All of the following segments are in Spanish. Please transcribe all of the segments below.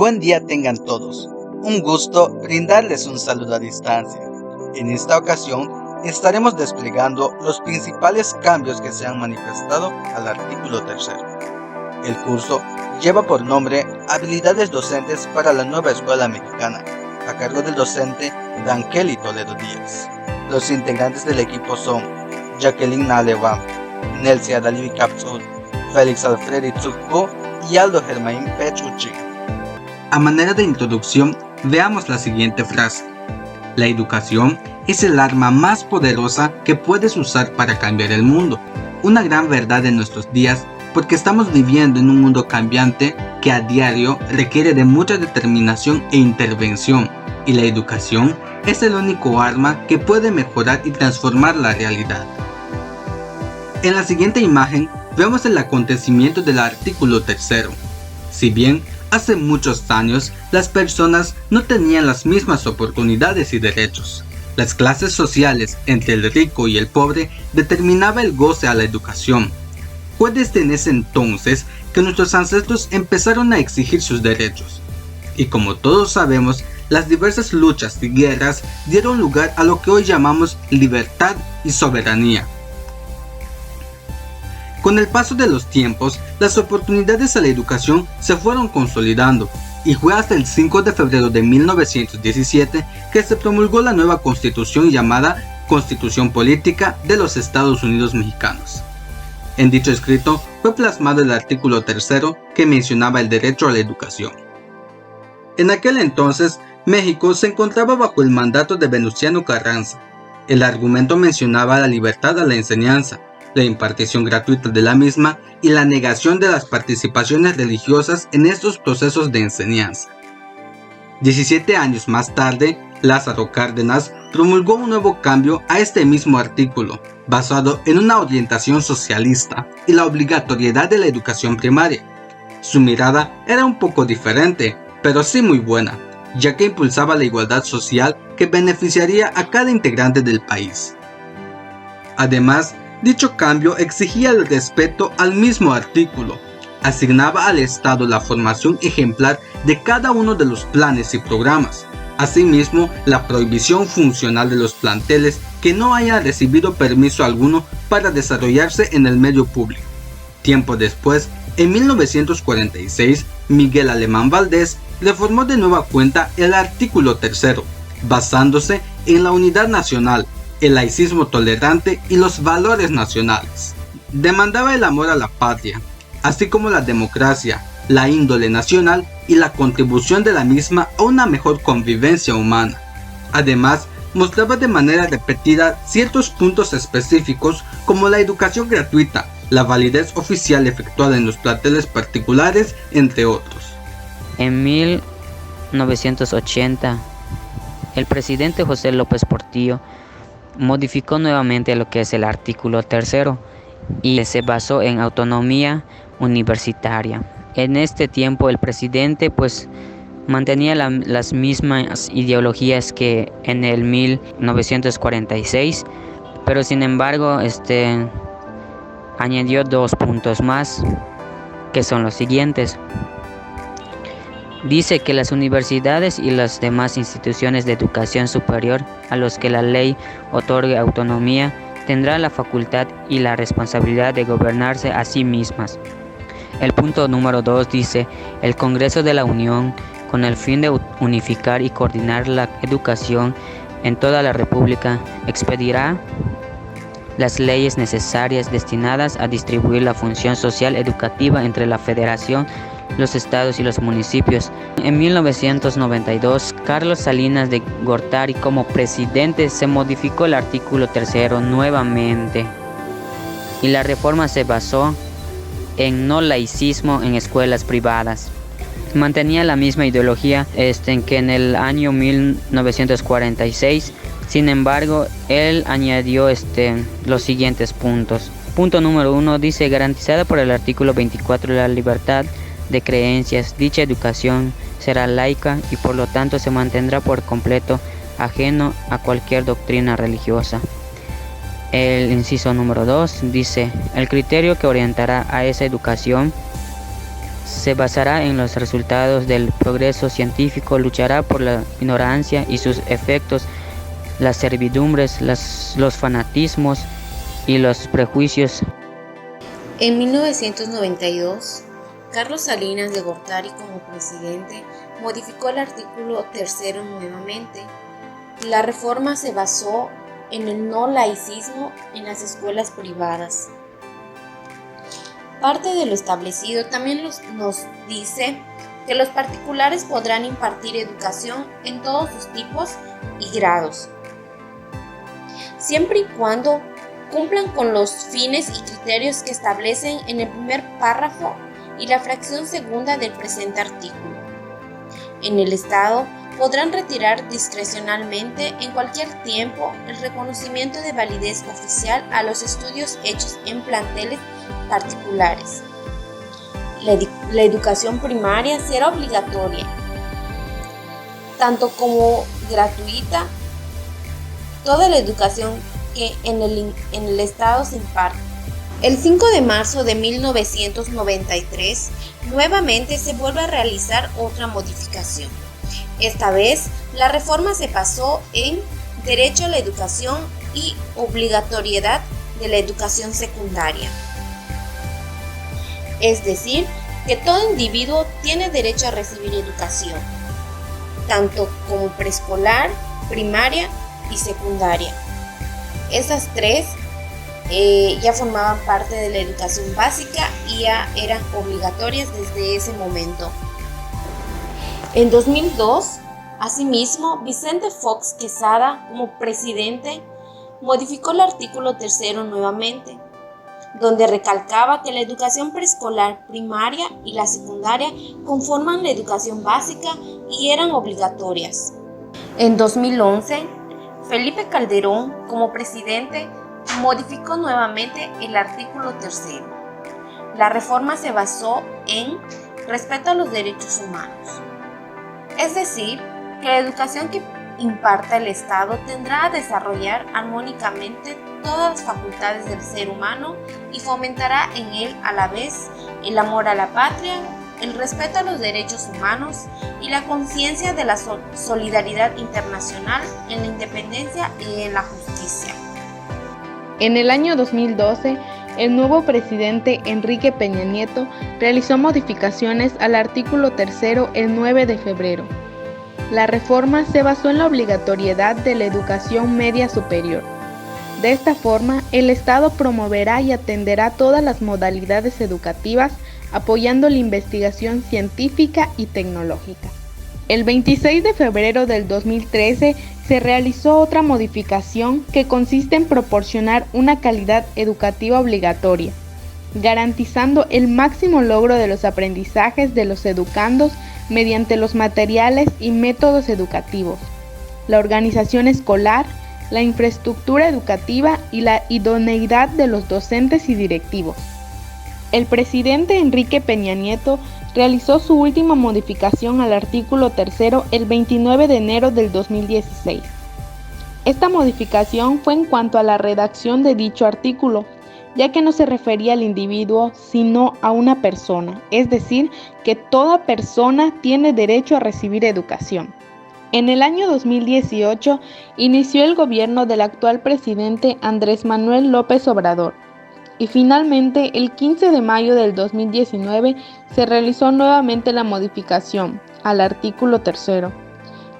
Buen día tengan todos. Un gusto brindarles un saludo a distancia. En esta ocasión estaremos desplegando los principales cambios que se han manifestado al artículo 3. El curso lleva por nombre Habilidades Docentes para la Nueva Escuela Mexicana, a cargo del docente Dankeli Toledo Díaz. Los integrantes del equipo son Jacqueline Naleva, Nelsia Adalivi Capsul, Félix Alfredi Tsukpo y Aldo Germain Pechuchi. A manera de introducción, veamos la siguiente frase. La educación es el arma más poderosa que puedes usar para cambiar el mundo. Una gran verdad en nuestros días, porque estamos viviendo en un mundo cambiante que a diario requiere de mucha determinación e intervención, y la educación es el único arma que puede mejorar y transformar la realidad. En la siguiente imagen vemos el acontecimiento del artículo 3. Si bien hace muchos años las personas no tenían las mismas oportunidades y derechos, las clases sociales entre el rico y el pobre determinaba el goce a la educación. Fue desde en ese entonces que nuestros ancestros empezaron a exigir sus derechos. Y como todos sabemos, las diversas luchas y guerras dieron lugar a lo que hoy llamamos libertad y soberanía. Con el paso de los tiempos, las oportunidades a la educación se fueron consolidando, y fue hasta el 5 de febrero de 1917 que se promulgó la nueva Constitución llamada Constitución Política de los Estados Unidos Mexicanos. En dicho escrito fue plasmado el artículo 3 que mencionaba el derecho a la educación. En aquel entonces, México se encontraba bajo el mandato de Venustiano Carranza. El argumento mencionaba la libertad a la enseñanza, la impartición gratuita de la misma y la negación de las participaciones religiosas en estos procesos de enseñanza. 17 años más tarde, Lázaro Cárdenas promulgó un nuevo cambio a este mismo artículo, basado en una orientación socialista y la obligatoriedad de la educación primaria. Su mirada era un poco diferente, pero sí muy buena, ya que impulsaba la igualdad social que beneficiaría a cada integrante del país. Además, dicho cambio exigía el respeto al mismo artículo, asignaba al Estado la formación ejemplar de cada uno de los planes y programas, asimismo la prohibición funcional de los planteles que no hayan recibido permiso alguno para desarrollarse en el medio público. Tiempo después, en 1946, Miguel Alemán Valdés reformó de nueva cuenta el artículo 3, basándose en la unidad nacional, el laicismo tolerante y los valores nacionales. Demandaba el amor a la patria, así como la democracia, la índole nacional y la contribución de la misma a una mejor convivencia humana. Además, mostraba de manera repetida ciertos puntos específicos como la educación gratuita, la validez oficial efectuada en los planteles particulares, entre otros. En 1980, el presidente José López Portillo modificó nuevamente lo que es el artículo 3 y se basó en autonomía universitaria. En este tiempo el presidente mantenía las mismas ideologías que en el 1946, pero sin embargo añadió 2 puntos más, que son los siguientes. Dice que las universidades y las demás instituciones de educación superior a los que la ley otorgue autonomía tendrán la facultad y la responsabilidad de gobernarse a sí mismas. El punto número 2 dice: el Congreso de la Unión, con el fin de unificar y coordinar la educación en toda la República, expedirá las leyes necesarias destinadas a distribuir la función social educativa entre la Federación, los estados y los municipios. En 1992, Carlos Salinas de Gortari como presidente se modificó el artículo 3 nuevamente y la reforma se basó en no laicismo en escuelas privadas. Mantenía la misma ideología que en el año 1946, sin embargo, él añadió los siguientes puntos. Punto número 1 dice: garantizada por el artículo 24 la libertad de creencias, dicha educación será laica y por lo tanto se mantendrá por completo ajeno a cualquier doctrina religiosa. El inciso número 2 dice: el criterio que orientará a esa educación Se basará en los resultados del progreso científico, luchará por la ignorancia y sus efectos, las servidumbres, los fanatismos y los prejuicios. En 1992, Carlos Salinas de Gortari como presidente modificó el artículo 3 nuevamente. La reforma se basó en el no laicismo en las escuelas privadas. Parte de lo establecido también nos dice que los particulares podrán impartir educación en todos sus tipos y grados, siempre y cuando cumplan con los fines y criterios que establecen en el primer párrafo y la fracción segunda del presente artículo. En el Estado podrán retirar discrecionalmente en cualquier tiempo el reconocimiento de validez oficial a los estudios hechos en planteles particulares. La educación primaria será obligatoria, tanto como gratuita, toda la educación que en el Estado se imparte. El 5 de marzo de 1993, nuevamente se vuelve a realizar otra modificación. Esta vez, la reforma se basó en derecho a la educación y obligatoriedad de la educación secundaria. Es decir, que todo individuo tiene derecho a recibir educación, tanto como preescolar, primaria y secundaria. Esas tres ya formaban parte de la educación básica y ya eran obligatorias desde ese momento. En 2002, asimismo, Vicente Fox Quesada, como presidente, modificó el artículo 3 nuevamente, donde recalcaba que la educación preescolar, primaria y la secundaria conforman la educación básica y eran obligatorias. En 2011, Felipe Calderón, como presidente, modificó nuevamente el artículo 3. La reforma se basó en respeto a los derechos humanos. Es decir, que la educación que imparta el Estado tendrá a desarrollar armónicamente todas las facultades del ser humano y fomentará en él a la vez el amor a la patria, el respeto a los derechos humanos y la conciencia de la solidaridad internacional en la independencia y en la justicia. En el año 2012, el nuevo presidente Enrique Peña Nieto realizó modificaciones al artículo 3 el 9 de febrero. La reforma se basó en la obligatoriedad de la educación media superior. De esta forma, el Estado promoverá y atenderá todas las modalidades educativas, apoyando la investigación científica y tecnológica. El 26 de febrero del 2013 se realizó otra modificación que consiste en proporcionar una calidad educativa obligatoria, garantizando el máximo logro de los aprendizajes de los educandos mediante los materiales y métodos educativos, la organización escolar, la infraestructura educativa y la idoneidad de los docentes y directivos. El presidente Enrique Peña Nieto realizó su última modificación al artículo 3 el 29 de enero del 2016. Esta modificación fue en cuanto a la redacción de dicho artículo, ya que no se refería al individuo, sino a una persona, es decir, que toda persona tiene derecho a recibir educación. En el año 2018 inició el gobierno del actual presidente Andrés Manuel López Obrador, y finalmente el 15 de mayo del 2019 se realizó nuevamente la modificación al artículo 3,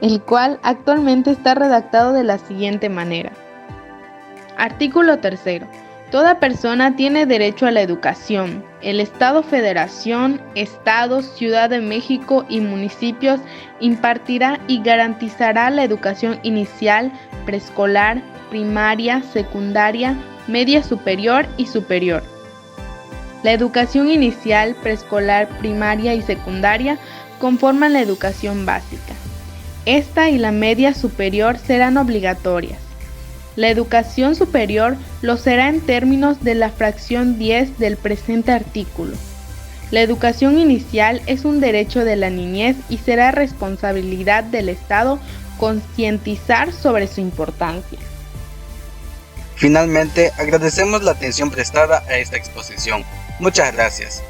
el cual actualmente está redactado de la siguiente manera. Artículo 3. Toda persona tiene derecho a la educación. El Estado, Federación, Estados, Ciudad de México y municipios impartirá y garantizará la educación inicial, preescolar, primaria, secundaria, media superior y superior. La educación inicial, preescolar, primaria y secundaria conforman la educación básica. Esta y la media superior serán obligatorias. La educación superior lo será en términos de la fracción 10 del presente artículo. La educación inicial es un derecho de la niñez y será responsabilidad del Estado concientizar sobre su importancia. Finalmente, agradecemos la atención prestada a esta exposición. Muchas gracias.